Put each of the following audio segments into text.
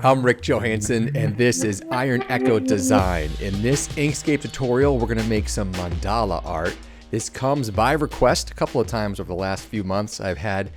I'm Rick Johansson, and this is IronEcho Design. In this Inkscape tutorial, we're going to make some mandala art. This comes by request. A couple of times over the last few months, I've had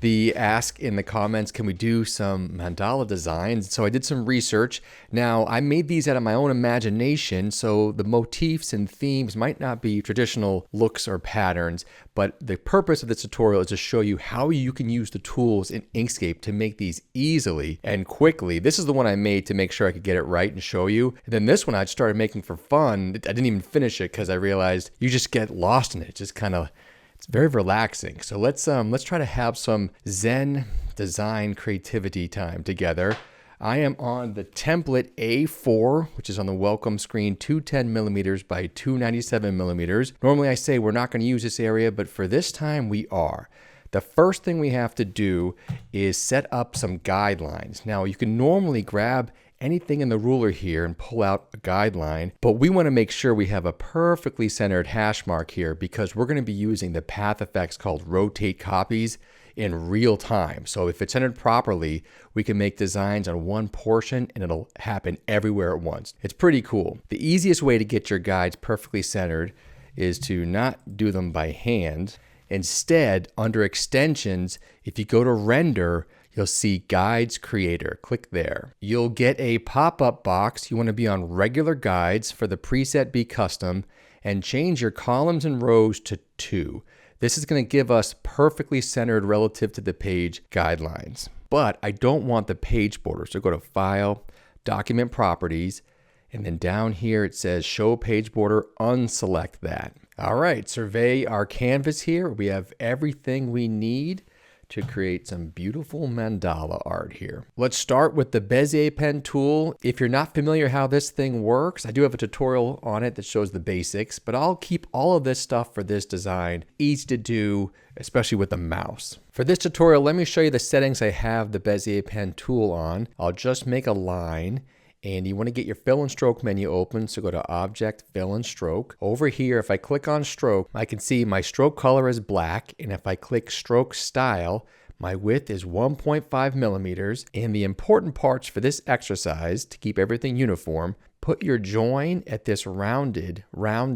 the ask in the comments, can we do some mandala designs? So I did some research. Now, I made these out of my own imagination, so the motifs and themes might not be traditional looks or patterns, but the purpose of this tutorial is to show you how you can use the tools in Inkscape to make these easily and quickly. This is the one I made to make sure I could get it right and show you. And then this one I started making for fun. I didn't even finish it because I realized you just get lost in it. Just kind of, it's very relaxing. So let's try to have some Zen design creativity time together. I am on the template A4, which is on the welcome screen, 210 millimeters by 297 millimeters. Normally I say we're not going to use this area, but for this time we are. The first thing we have to do is set up some guidelines. Now you can normally grab anything in the ruler here and pull out a guideline, but we want to make sure we have a perfectly centered hash mark here because we're going to be using the path effects called rotate copies in real time. So if it's centered properly, we can make designs on one portion and it'll happen everywhere at once. It's pretty cool. The easiest way to get your guides perfectly centered is to not do them by hand. Instead, under extensions, if you go to render, you'll see Guides Creator. Click there. You'll get a pop-up box. You want to be on regular guides for the preset Be Custom and change your columns and rows to 2. This is going to give us perfectly centered relative to the page guidelines. But I don't want the page border. So go to File, Document Properties, and then down here it says Show Page Border. Unselect that. All right, survey our canvas here. We have everything we need to create some beautiful mandala art here. Let's start with the Bezier Pen Tool. If you're not familiar how this thing works, I do have a tutorial on it that shows the basics, but I'll keep all of this stuff for this design easy to do, especially with the mouse. For this tutorial, let me show you the settings I have the Bezier Pen Tool on. I'll just make a line. And you want to get your fill and stroke menu open. So go to Object, Fill and Stroke. Over here, if I click on stroke, I can see my stroke color is black. And if I click stroke style, my width is 1.5 millimeters. And the important parts for this exercise, to keep everything uniform, put your join at this round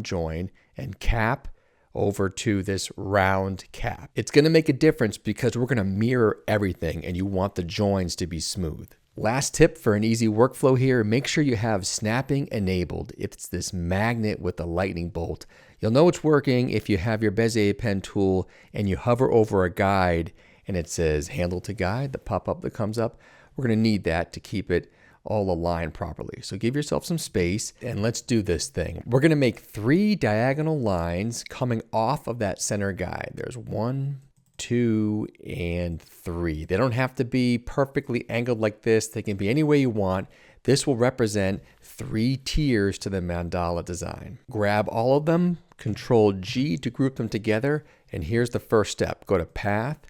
join and cap over to this round cap. It's going to make a difference because we're going to mirror everything and you want the joins to be smooth. Last tip for an easy workflow here, make sure you have snapping enabled. If it's this magnet with the lightning bolt, you'll know it's working if you have your Bezier Pen Tool and you hover over a guide and it says handle to guide, the pop-up that comes up. We're going to need that to keep it all aligned properly. So give yourself some space and let's do this thing. We're going to make 3 diagonal lines coming off of that center guide. There's 1, 2, and 3. They don't have to be perfectly angled like this. They can be any way you want. This will represent 3 tiers to the mandala design. Grab all of them, Control G to group them together, and here's the first step. Go to Path,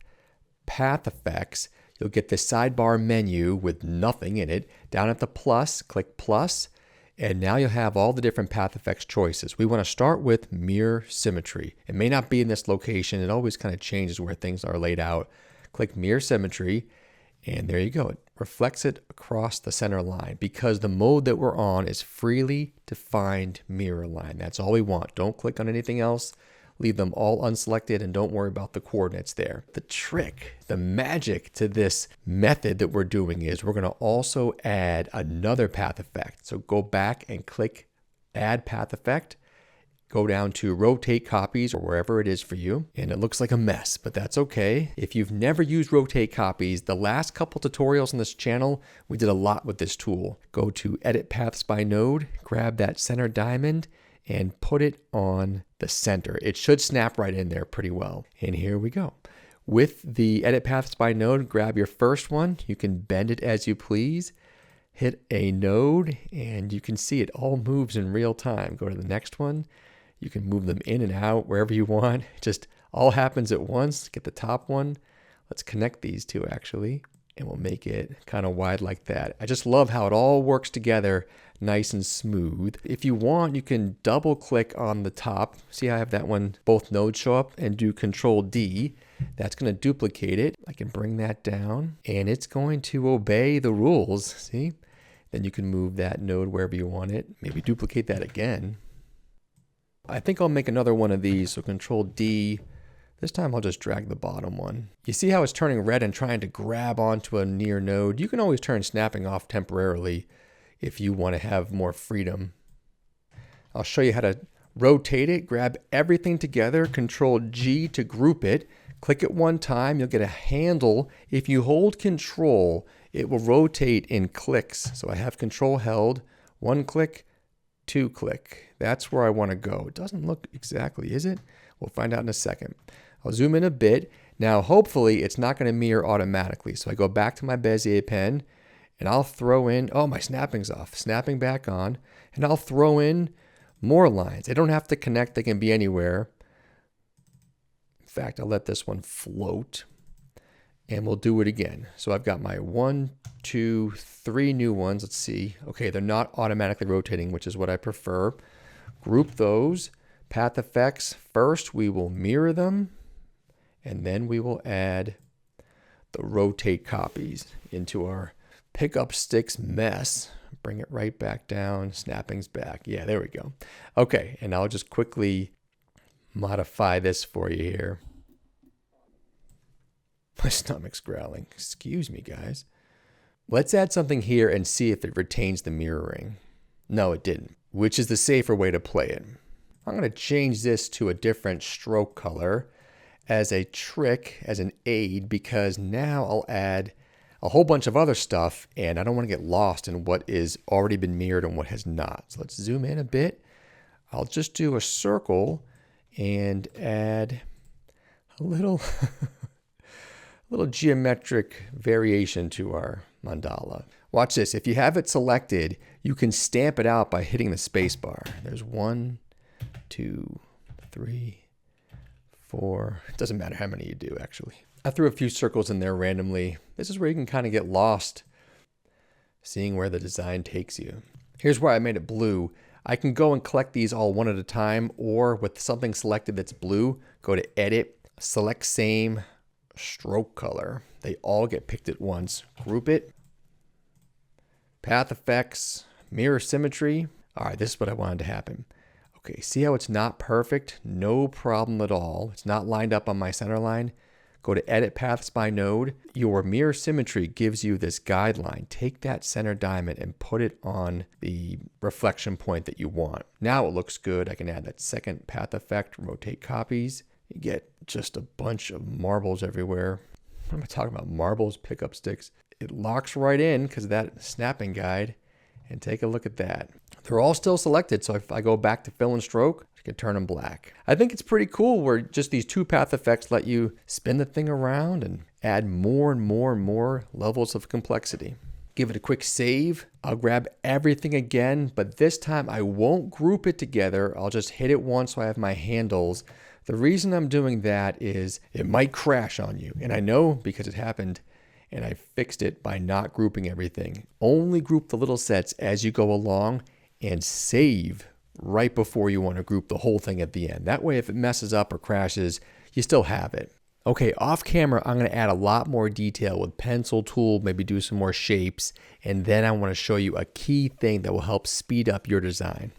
Path Effects. You'll get this sidebar menu with nothing in it. Down at the plus, click plus, and now you'll have all the different path effects choices. We want to start with mirror symmetry. It may not be in this location. It always kind of changes where things are laid out. Click mirror symmetry, and there you go. It reflects it across the center line because the mode that we're on is freely defined mirror line. That's all we want. Don't click on anything else. Leave them all unselected and don't worry about the coordinates there. The trick, the magic to this method that we're doing is we're going to also add another path effect. So go back and click Add Path Effect. Go down to Rotate Copies or wherever it is for you. And it looks like a mess, but that's okay. If you've never used Rotate Copies, the last couple tutorials on this channel, we did a lot with this tool. Go to Edit Paths by Node, grab that center diamond, and put it on the center. It should snap right in there pretty well. And here we go. With the Edit Paths by Node, grab your first one. You can bend it as you please. Hit a node, and you can see it all moves in real time. Go to the next one. You can move them in and out wherever you want. It just all happens at once. Get the top one. Let's connect these two actually, and we'll make it kind of wide like that. I just love how it all works together nice and smooth. If you want, you can double click on the top. See how I have that one, both nodes show up, and do Control D. That's going to duplicate it. I can bring that down and it's going to obey the rules. See? Then you can move that node wherever you want it. Maybe duplicate that again. I think I'll make another one of these. So Control D. This time I'll just drag the bottom one. You see how it's turning red and trying to grab onto a near node? You can always turn snapping off temporarily if you want to have more freedom. I'll show you how to rotate it. Grab everything together, Control G to group it. Click it one time, you'll get a handle. If you hold Control, it will rotate in clicks. So I have Control held, 1 click, 2 click. That's where I want to go. It doesn't look exactly, is it? We'll find out in a second. I'll zoom in a bit. Now, hopefully, it's not going to mirror automatically. So I go back to my Bezier pen, and I'll throw in, oh, my snapping's off. Snapping back on, and I'll throw in more lines. They don't have to connect. They can be anywhere. In fact, I'll let this one float, and we'll do it again. So I've got my 1, 2, 3 new ones. Let's see. Okay, they're not automatically rotating, which is what I prefer. Group those. Path effects. First, we will mirror them. And then we will add the rotate copies into our pickup sticks mess. Bring it right back down. Snapping's back. Yeah, there we go. Okay, and I'll just quickly modify this for you here. My stomach's growling. Excuse me, guys. Let's add something here and see if it retains the mirroring. No, it didn't, which is the safer way to play it. I'm going to change this to a different stroke color as a trick, as an aid, because now I'll add a whole bunch of other stuff and I don't want to get lost in what is already been mirrored and what has not. So let's zoom in a bit. I'll just do a circle and add a little, little geometric variation to our mandala. Watch this. If you have it selected, you can stamp it out by hitting the space bar. There's 1, 2, 3, 4. It doesn't matter how many you do, actually. I threw a few circles in there randomly. This is where you can kind of get lost seeing where the design takes you. Here's where I made it blue. I can go and collect these all one at a time, or with something selected that's blue, go to Edit, select Same, Stroke Color. They all get picked at once. Group it. Path Effects, Mirror Symmetry. All right, this is what I wanted to happen. Okay, see how it's not perfect? No problem at all. It's not lined up on my center line. Go to Edit Paths by Node. Your Mirror Symmetry gives you this guideline. Take that center diamond and put it on the reflection point that you want. Now it looks good. I can add that second path effect, Rotate Copies. You get just a bunch of marbles everywhere. What am I talking about? Marbles, pickup sticks. It locks right in because of that snapping guide. And take a look at that. They're all still selected, so if I go back to fill and stroke, I can turn them black. I think it's pretty cool where just these 2 path effects let you spin the thing around and add more and more and more levels of complexity. Give it a quick save. I'll grab everything again, but this time I won't group it together. I'll just hit it once so I have my handles. The reason I'm doing that is it might crash on you, and I know because it happened. And I fixed it by not grouping everything. Only group the little sets as you go along and save right before you want to group the whole thing at the end. That way, if it messes up or crashes, you still have it. Okay, off camera, I'm going to add a lot more detail with pencil tool, maybe do some more shapes, and then I want to show you a key thing that will help speed up your design.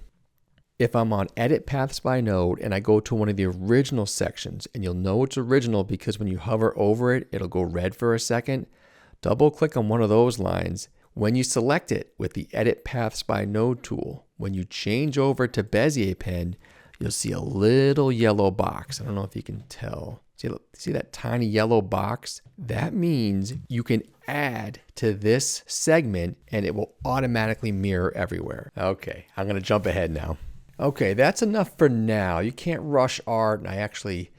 If I'm on Edit Paths by Node and I go to one of the original sections, and you'll know it's original because when you hover over it, it'll go red for a second. Double click on one of those lines. When you select it with the Edit Paths by Node tool, when you change over to Bezier Pen, you'll see a little yellow box. I don't know if you can tell. See that tiny yellow box? That means you can add to this segment and it will automatically mirror everywhere. Okay, I'm gonna jump ahead now. Okay, that's enough for now. You can't rush art, and I actually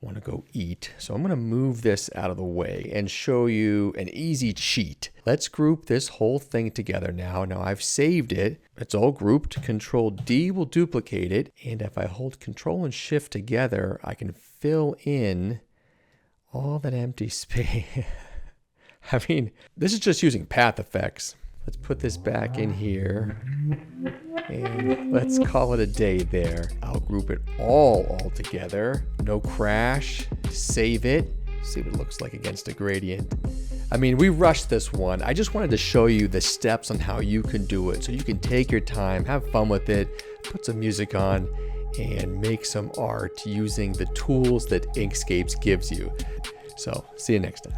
want to go eat. So I'm going to move this out of the way and show you an easy cheat. Let's group this whole thing together now. Now I've saved it. It's all grouped. Control D will duplicate it. And if I hold Control and Shift together, I can fill in all that empty space. I mean, this is just using path effects. Let's put this back in here. And let's call it a day there. I'll group it all together. No crash. Save it. See what it looks like against a gradient. I mean, we rushed this one. I just wanted to show you the steps on how you can do it so you can take your time, have fun with it, put some music on, and make some art using the tools that Inkscape gives you. So, see you next time.